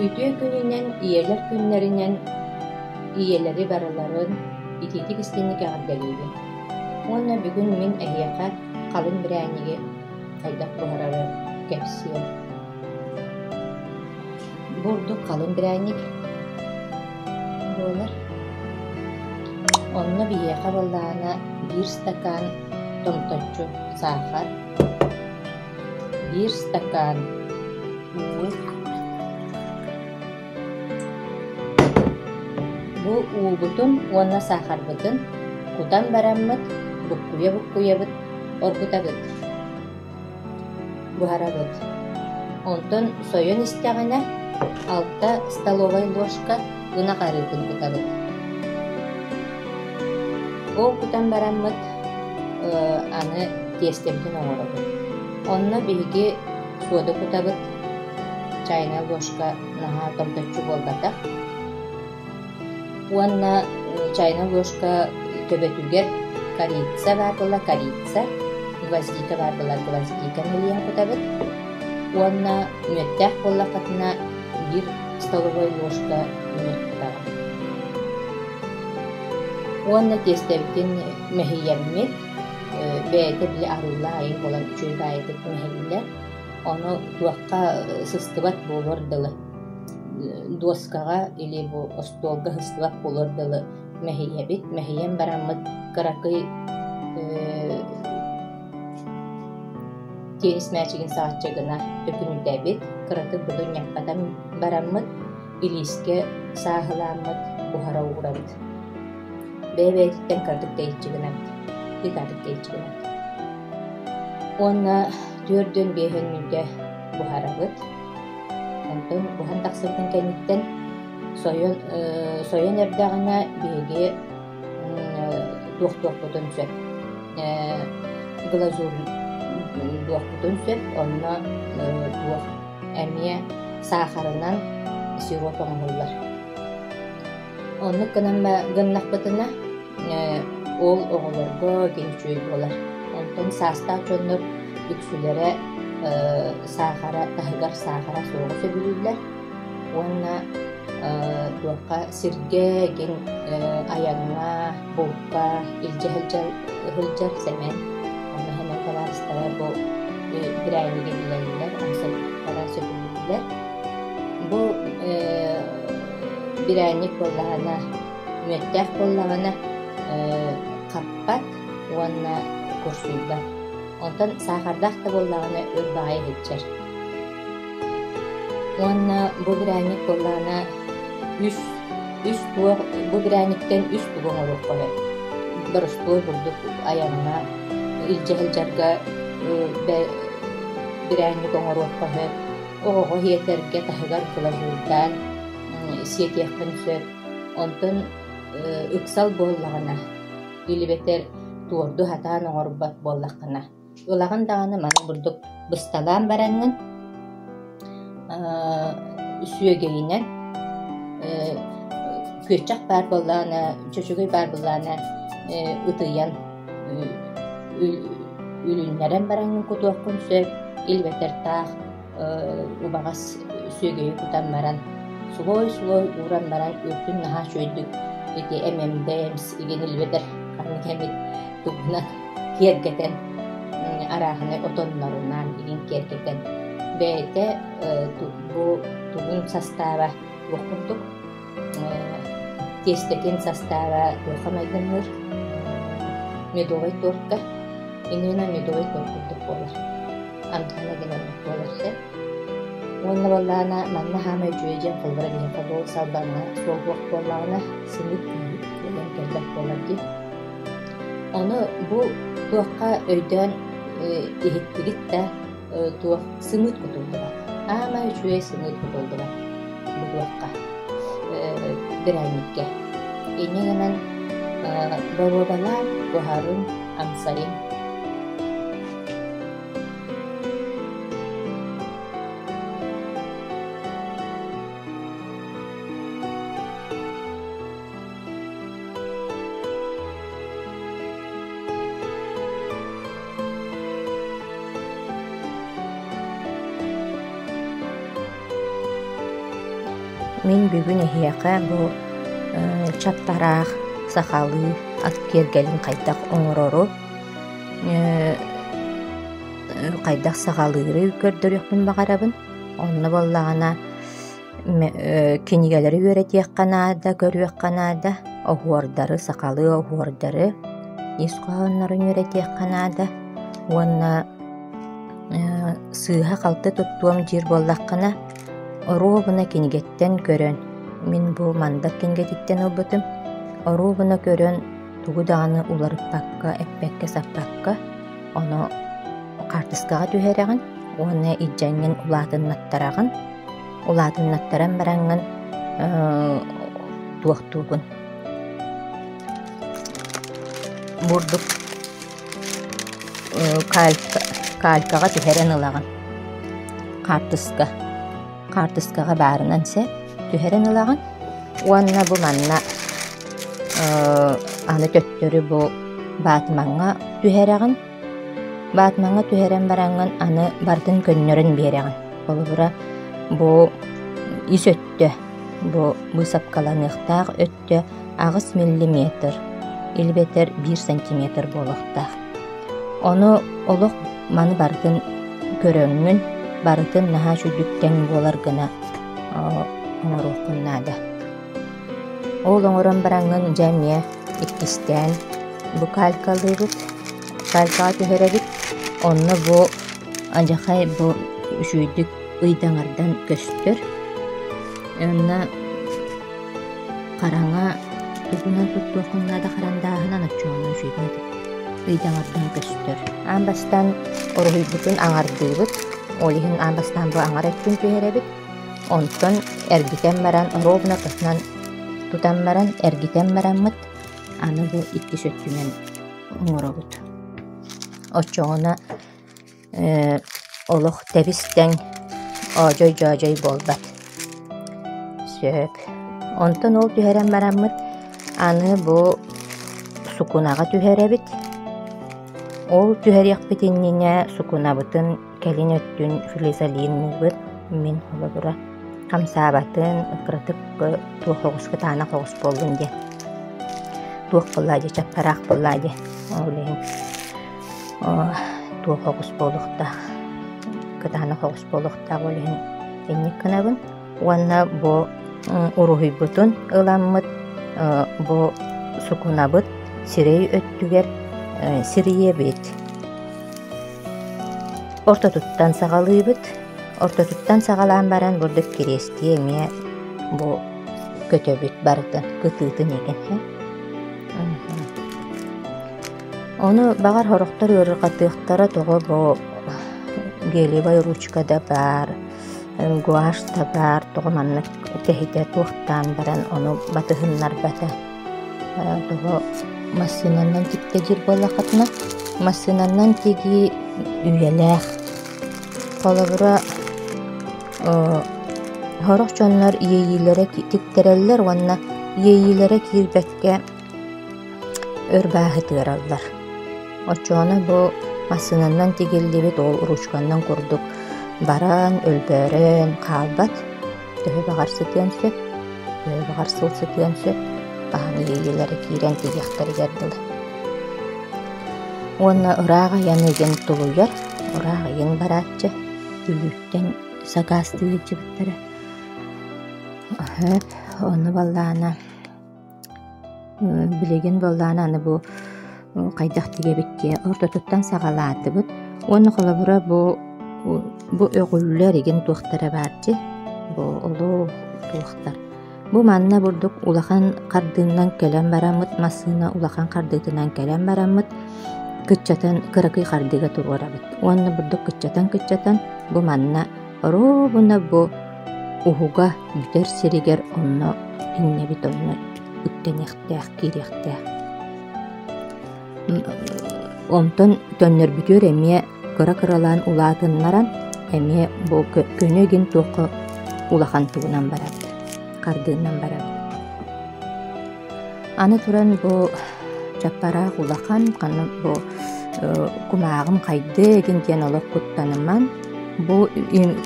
Ütüe gününen iyeler günlerinden iyeleri baraların ititik istinlik ağırgalıydı. Ona bugün min ehyaka kalın biränigi kaydak buhararı kepsiyen. Burdu kalın biränlik bolar. Onunla bir yaka ballağına bir stakan tomtoçu sahar, bir stakan un. Bu uğubutun ona sahar bıtın, kutan barammat, bukkuya bıt, orkuta bıt, buhara bıt. Ondan soyun istağına altta stalovay ложка gına karıtın kuta bıt. O kutan barammat anı testebdin oğru bıt. Onna bilgi soda kuta bıt, çayna ложка naha tomtoçu bolgatak. Уанна чайна ложка төбөтүгер корица бар була корица, гвоздика бар була гвоздика мелиен кутабыт. Уанна мөттәх була катына бир столовой ложка мөт бар. Уанна тестебдин мехиеммет бәйте биле арулла айын болан үчөй бәйте мехилер. Оны туакка сыстыбат болор дылы. Доскага или бу остолга хыстылап болордылы мәхиебит, мәхием бараммыт каракый тенис мәчигин саатчыгына төкүнүлдәбит, каракый будун яппатан бараммыт, илиске саахыламмыт, бухара угурабит. Бәйбәйтиттен кардык дейчигинабит, дикадык дейчигинабит. Онна түрдөн бейхен мүлде бухарабыт. Онтон бухан тақсырдың кәнеттен сойон әрдағына беге дуақ бұтын сөп. Глазур дуақ бұтын сөп, онына дуақ әмия сахарынан сироп оңғылар. Оны гыннақ бұтына ол оғылырға кенчөй болар. Онтон саста чонныр үксілері сахара, тахыгар сахара соғы сөбілілер. Онна дуаққа сирге ген аяңа, болқа, илжі-хылжар сәмен. Онна хәмен таларыстара бұл бірәйніге біләлілер, амсалықтара сөбілілер. Бұл бірәйнік болағына, мөттәқ болағына қаппат, онна көрсүйбат. Онтан сахардақ та болағына өрбағай кетчер. Онна бұ бірәйнік болағына бұ бірәйніктен үс туғын ұрық қойыр. Бір ұстой бұлдық аяңына илжі-хілжарға бірәйнік оңырық қойыр. Оғығы хетерге тахығар кылажурдан сетеқпін сөп. Онтан үксал болағына үлібетер туорду хатаан оңырбат болақына. Олағын дағаны мана бұрдық бұсталан баранның сүйегейінен көтчақ бар болағына, чөшігей бар болағына ұтыян үлінлерін баранның күтуаққын сөп, елбетер тақ ұбағас сүйегейі күтан баран. Сулой уран баран өттін наға шөйдік өте әмемдемс еген елбетер қарны кәмет тұғынан кергетен араханы отоннарынан еген кергетен бәйті бұл тұғын састава оқырдық тестекен састава оқамайдыңыр медовай торка инуна медовай торкырдық болар амтана генердік боларсы онна боллағына манна хамай жүйежен қылбыра бейінқа бол салбарына сол уақыт боллағына сымыт күйіп деген келдік болар деп оны бұл туаққа өйден ихиттигит да туақ сымыт күтілдіға. Амай жүйе сымыт күтілдіға бұл туаққа бірәйнікке. Енегінен бабабалар бұхарын амсайын. Мен бүгүн эхиэхэ бу чаптараах сахалы ат кергелин кайдах оҥорору кайдах сахалыыры көрдөрүөхпүн баҕарабын. Онно боллаҕана кинигелери үөретиэхханаада көрүөхханаада оһуордары сахалы оһуордары ис-коһоннорун үөретиэхханаада уонна сыыһа халты туттуом дьиир буоллаххына оруобуна кинигеттен көрөн. Мин бу мандак кинигетиттен ылбытым. Оруобуна көрөн тугу даҕаны уларыппакка, эппекке саппакка ону картыскаҕа түһэрэҕин, уонна илдьэҥҥин улаатыннаттаран бараҥҥын туохтуугун. Бурдук калькаға түһэрэн ылагын. Картыскаға баарынан сэ түһэрэн ылагын. Уонна бу манна аны төттөрү бу баатымаҥҥа түһэрэҕин. Баатымаҥҥа түһэрэн бараҥҥын аны бартын көннөрөн биэрэҕин. Олубура бу ис өттө, бу сапкаланыахтаах өттө агыс миллиметр, илбетер 1 сантиметр болуохтаах. Ону олох маны бартын көрөҥҥүн, бартын наһаа сүрдүктен буолар гына оҥоруоххуннаада. Ол оҥорон бараҥҥын дьэмиэ иккистэн бу калькалыыбыт, калькаға түһэрэбит. Онно бу адьахай бу үчүйдүк ыйдаҥардан көстөр. Онна караҥа тугунан туттуоххуннаада харандааһынан оччоонун үчүйдүн ыйдаҥардан көстөр. Аамбастан оруһуйбутун аҥардыыбыт. Олиһин аамбастан бу аҥар өттүн түһэрэбит. Онтон эргитен баран, оруобуна тутан баран, эргитен бараммыт. Аны бу икки сөттүнэн оҥоробут. Оччоона олох тебистен оожой болбат. Сөп. Онтон ол түһэрэн бараммыт. Аны бу сукунаға түһэрэбит. Ол түһэриэхпитиннине сукунабытын кэлин өттүн флизалинныбыт мин холобура хамсаабатын ыкырытык туохогуска таана хогус болдун диэн. Туох боллаади, чаппараах боллаади. Олиһин туохогус болуохта, кытаана хогус болуохта олиһин кенник кынабын. Уанна бу уруһуйбутун ыламмыт, бу сукунабыт сирей өттүгер сириебит. Ортотуттан сагалыыбыт. Ортотуттан сагалаан баран бурдук кирестие эмиэ бу көтөбүт бартын, кытыытын эген. Ону багар хорохтор ырыкатыахтара того бу гелевай ручкада бар, гуашта бар, того маннык тэхите туохтаан баран ону батыһыннар бата. Того массынаннан тикте жир боллахатына, массынаннан тиги үйелэх. Холобура хорох чоннор иейилere тиктереллер, уанна иейилere кирбекке өрбааһы тыараллар. Очоона бу массынаннан тигиллибит ол ручканнан курдук баран, өлбөрөн, хаалбат. Төһө багарсытыан сөп, төһө багарсылсытыан сөп, баһаны иейилere киирен тигиахтары гердыл. Уонна ыраага яныген тулуяр, ыраага ен бараатчы, үлүттен сагаастыгы жибыттара. Оны баллаана билеген баллаана аны бу кайдах тигебитке ортотуттан сагалаатыбыт. Оны холобура бу өгүллер еген туохтара баарчы, бу олуу туохтар. Бу манна бурдук улахан кардыынан келен барамыт, массына улахан кардыытынан келен барамыт, кыччатан кыракый кардыга туруарабыт. Уонна бурдук кыччатан бу манна оробуна бу уһуга бүтер сиригер онно иннебит онно үттенехтэх кириэхтэх. Онтон төннөрбүтөр эмиэ кыра-кыралаан улаатыннаран эмиэ бу көнөгин туоху улахан тугунан барабыт, кардыынан барабыт. Аны туран бу чаппараах улахан каны бу кумаагым кайды эгин диэн олох куттаныман бу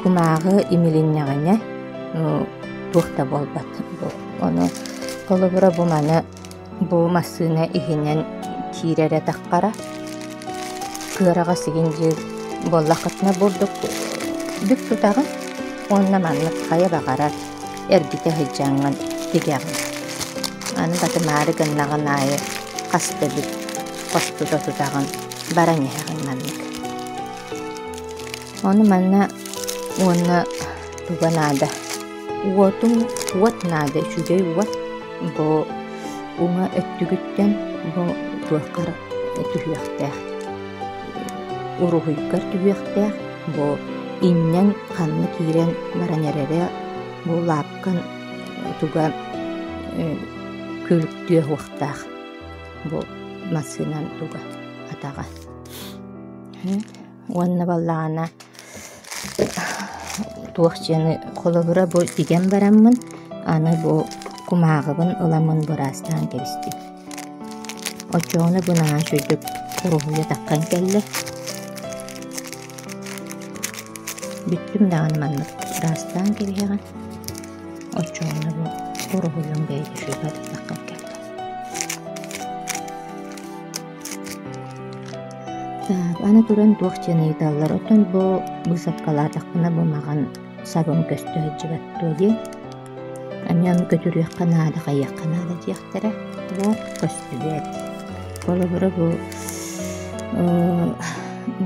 кумаагы имилиннэҕине бухта болбат. Оны колобура бу маны бу массына ихинен кирере таккара кырага сигинжи боллакытна бурдук бүк тутагын онна маннык кая багара эргите хыжаңын дигягын. Аны баты мары гыннагын айы касты бүк костуда тутагын бараньягын маннык. Оны манна онна туганада уотун уот нада шүдей уот бу уңа өттүгүттен бу туаккар түхүяктаах урухуйкар түхүяктаах бу иннен ханны киирен баранерере бу лапкан туга көлүктүө уактаах бу массынан туга атага уанна баллагана туахчыны холобура бу диген бараммын аны бу кумаагыбын ыламын бурастан кебисти. Очоonu bu nana çocuk ruhuya takkan kelle. Büttüm dağını manlık burastan kebihegan. Очоonu bu ruhuyun beydi şuyba takkan kelle. Ana duran tuakçını dallar oton bu sapkalar takına bu mağan sabun göstöğücü battuğu. Amyam götürüyor kanada kayak kanada diyaktara. Bu göstöğüt. Kolabora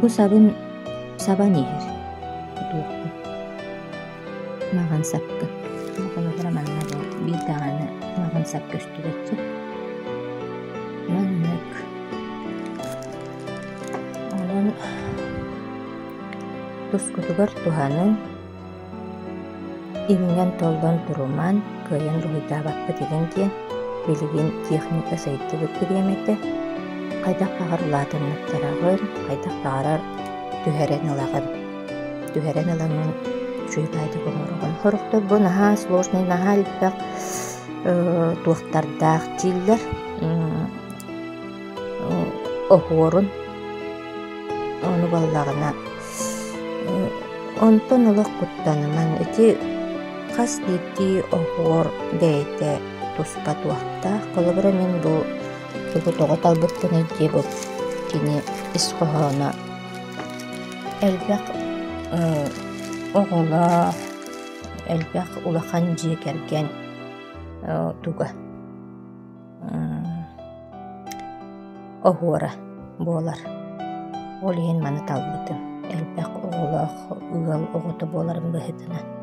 bu sabun saban yer. Mağan sapkı. Kolabora manna bu bir tane mağan sap göstöğütçü. Mannak. Onun tuskutugar tuhanın İğnen toldan turuman köyün ruhida bakpı degen bilgin teknika sayıtı bıkkı diyemekte kaydak bağır ulatınlıktarağın kaydak bağırar tüheren ılağın tüheren ılağın şuydaydı konuruğun horuktur bu naha sложный naha ilpek tuğtardağ diller oğurun onu ballağına onton ılıq kuttanıman eti kas diti oğur deyte tuspa tuaqta kolobra men bu togo talbıttın eti bu kini iskohona elbek oğula elbek ulaqan jikergen tuga oğura bolar olihin manı talbıttın elbek oğula ıgal oğutu bolarım bıhıtına